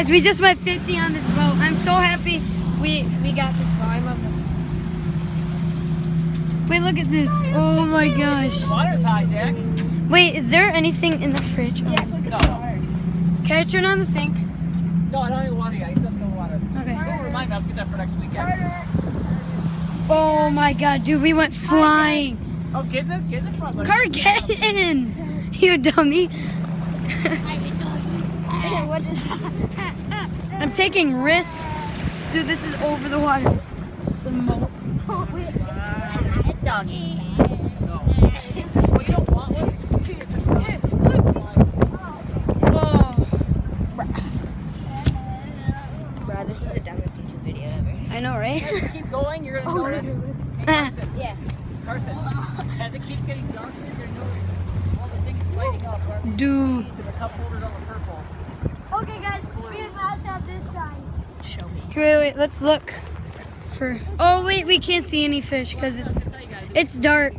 Guys, we just went 50 on this boat. I'm so happy we got this boat. I love this. Wait, look at this. Oh my gosh. The water's high, Jack. Wait, is there anything in the fridge? Jack, look at the water. Can I turn on the sink? No, I don't need water yet. He said no water. Okay. Don't remind me, I'll get that for next weekend. Oh my god, dude, we went flying. Oh, get in the front. buddy. Car, get in. You dummy. What is I'm taking risks. Dude, this is over the water. Smoke. doggy? No. Well, you don't want one. You can just fly. Oh. Bro, this is the dumbest YouTube video ever. I know, right? As you keep going, you're going to notice. Hey, Carson. Yeah. Carson, as it keeps getting darker, you're going to notice all the things lighting up. Right? Dude. To the cup holders on the purple. Okay, guys, we're about to have this time. Show me. Wait, let's look for. Oh wait, we can't see any fish because it's dark.